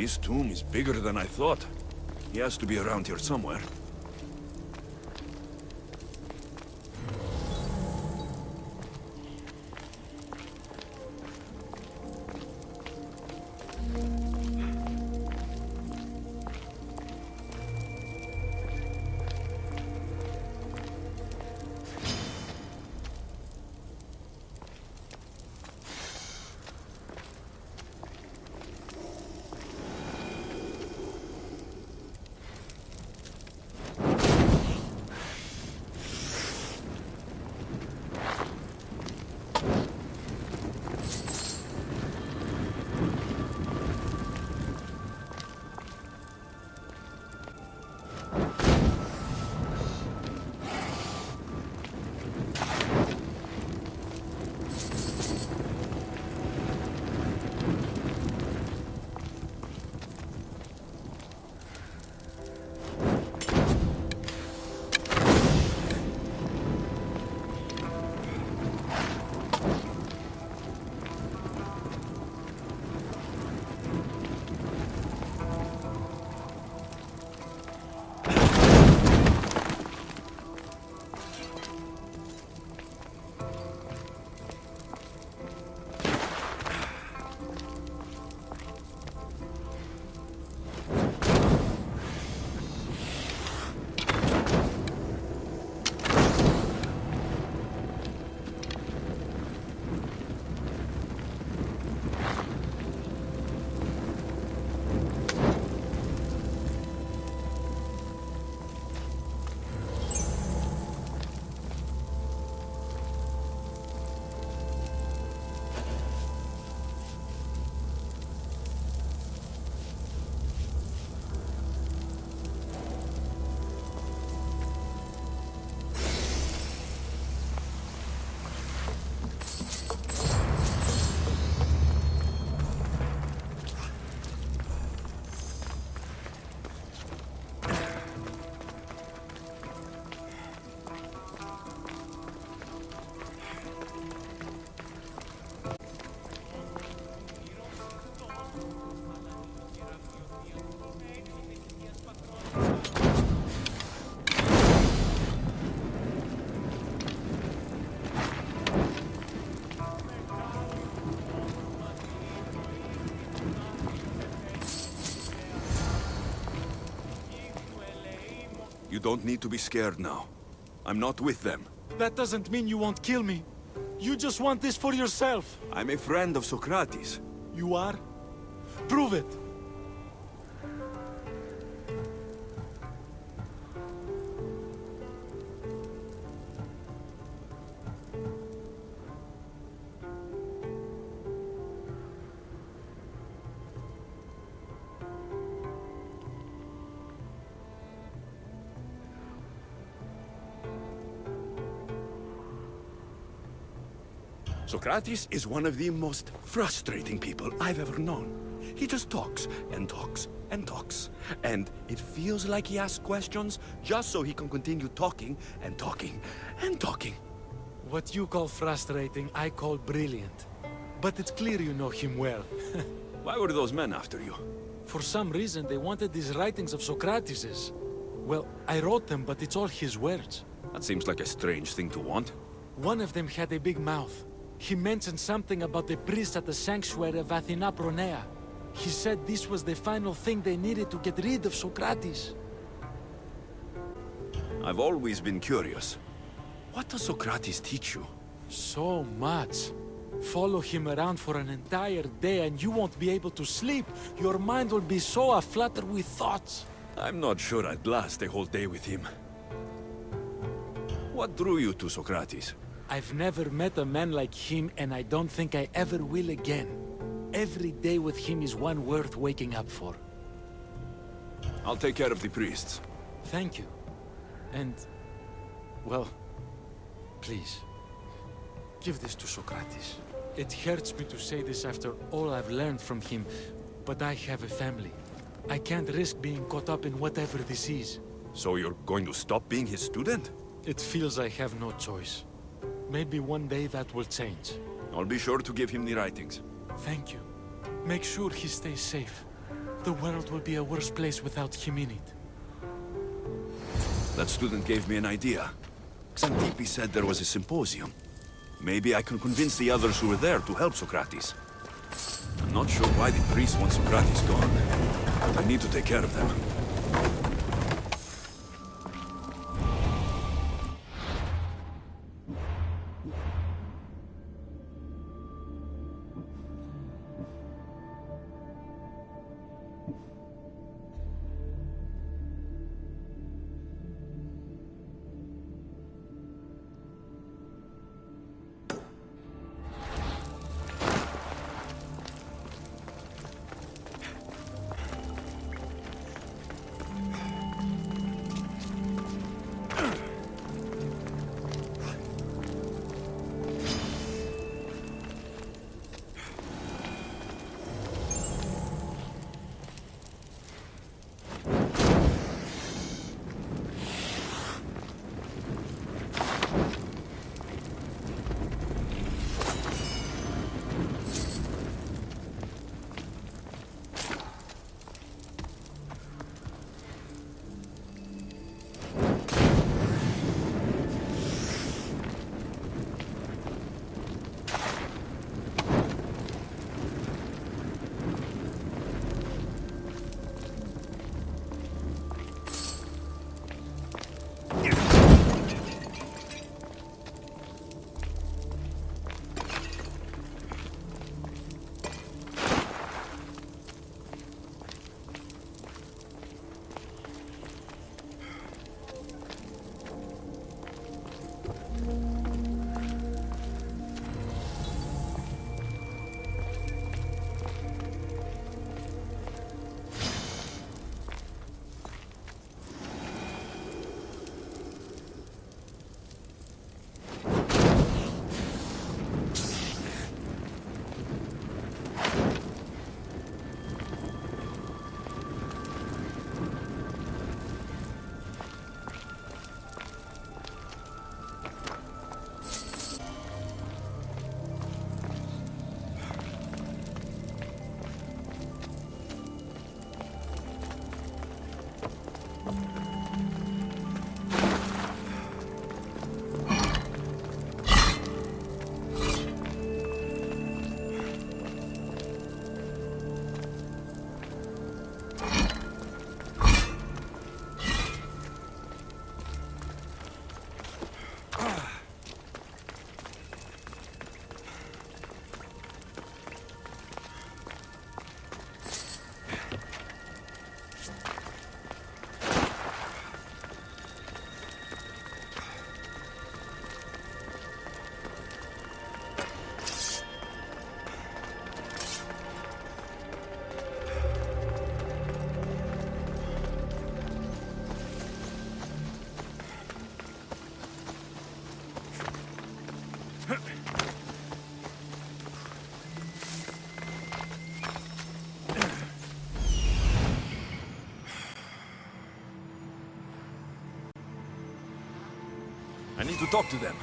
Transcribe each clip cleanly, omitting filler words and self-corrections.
This tomb is bigger than I thought. He has to be around here somewhere. You don't need to be scared now. I'm not with them. That doesn't mean you won't kill me. You just want this for yourself. I'm a friend of Socrates. You are? Prove it. Socrates is one of the most frustrating people I've ever known. He just talks and talks and talks. And it feels like he asks questions just so he can continue talking and talking and talking. What you call frustrating, I call brilliant. But it's clear you know him well. Why were those men after you? For some reason, they wanted these writings of Socrates's. Well, I wrote them, but it's all his words. That seems like a strange thing to want. One of them had a big mouth. He mentioned something about the priest at the sanctuary of Athena Pronea. He said this was the final thing they needed to get rid of Socrates. I've always been curious. What does Socrates teach you? So much. Follow him around for an entire day and you won't be able to sleep. Your mind will be so aflutter with thoughts. I'm not sure I'd last a whole day with him. What drew you to Socrates? I've never met a man like him, and I don't think I ever will again. Every day with him is one worth waking up for. I'll take care of the priests. Thank you. And, well, please, give this to Socrates. It hurts me to say this after all I've learned from him, but I have a family. I can't risk being caught up in whatever this is. So you're going to stop being his student? It feels I have no choice. Maybe one day that will change. I'll be sure to give him the writings. Thank you. Make sure he stays safe. The world will be a worse place without him in it. That student gave me an idea. Xantippe said there was a symposium. Maybe I can convince the others who were there to help Socrates. I'm not sure why the priests want Socrates gone, but I need to take care of them. I need to talk to them.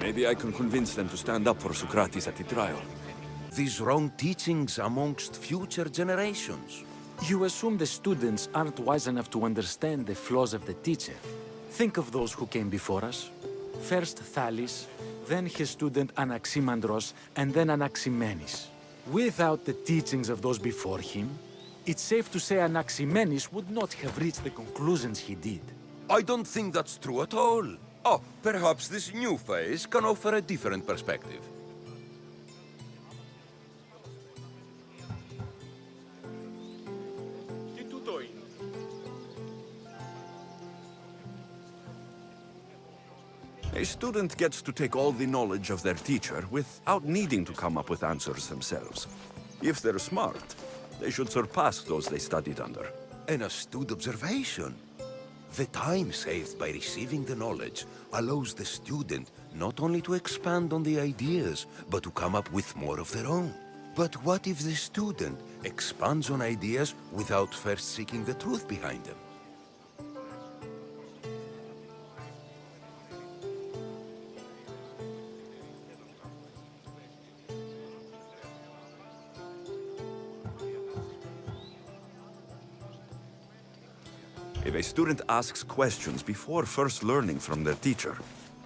Maybe I can convince them to stand up for Socrates at the trial. These wrong teachings amongst future generations. You assume the students aren't wise enough to understand the flaws of the teacher. Think of those who came before us. First Thales, then his student Anaximandros, and then Anaximenes. Without the teachings of those before him, it's safe to say Anaximenes would not have reached the conclusions he did. I don't think that's true at all. Oh, perhaps this new phase can offer a different perspective. A student gets to take all the knowledge of their teacher without needing to come up with answers themselves. If they're smart, they should surpass those they studied under. An astute observation. The time saved by receiving the knowledge allows the student not only to expand on the ideas, but to come up with more of their own. But what if the student expands on ideas without first seeking the truth behind them? If a student asks questions before first learning from their teacher,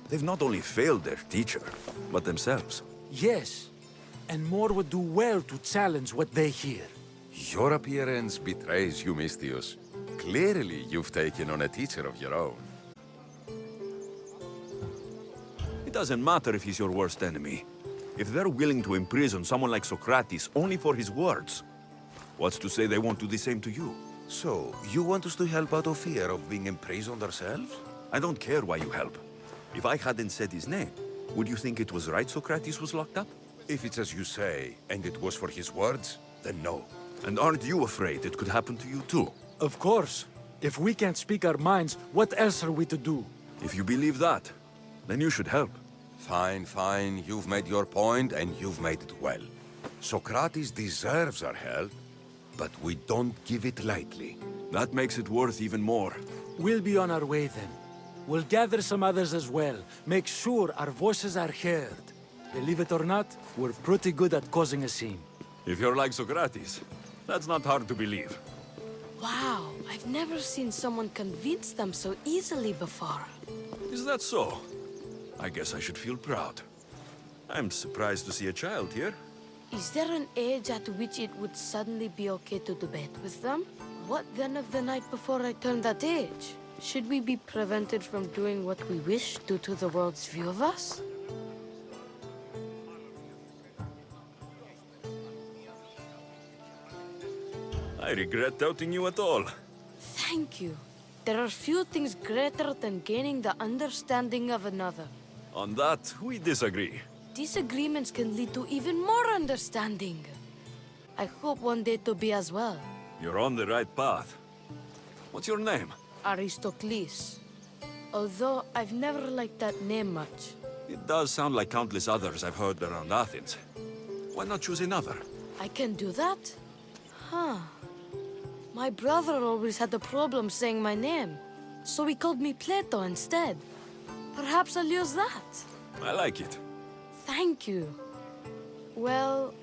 they've not only failed their teacher, but themselves. Yes, and more would do well to challenge what they hear. Your appearance betrays you, Mystius. Clearly, you've taken on a teacher of your own. It doesn't matter if he's your worst enemy. If they're willing to imprison someone like Socrates only for his words, what's to say they won't do the same to you? So, you want us to help out of fear of being imprisoned ourselves? I don't care why you help. If I hadn't said his name, would you think it was right Socrates was locked up? If it's as you say, and it was for his words, then no. And aren't you afraid it could happen to you too? Of course. If we can't speak our minds, what else are we to do? If you believe that, then you should help. Fine, fine. You've made your point, and you've made it well. Socrates deserves our help, but we don't give it lightly. That makes it worth even more. We'll be on our way then. We'll gather some others as well. Make sure our voices are heard. Believe it or not, we're pretty good at causing a scene. If you're like Socrates, that's not hard to believe. Wow, I've never seen someone convince them so easily before. Is that so? I guess I should feel proud. I'm surprised to see a child here. Is there an age at which it would suddenly be okay to debate with them? What then of the night before I turned that age? Should we be prevented from doing what we wish due to the world's view of us? I regret doubting you at all. Thank you. There are few things greater than gaining the understanding of another. On that, we disagree. Disagreements can lead to even more understanding. I hope one day to be as well. You're on the right path. What's your name? Aristocles. Although I've never liked that name much. It does sound like countless others I've heard around Athens. Why not choose another? I can do that? Huh. My brother always had a problem saying my name, so he called me Plato instead. Perhaps I'll use that. I like it. Thank you. Well,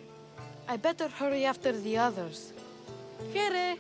I better hurry after the others. Here.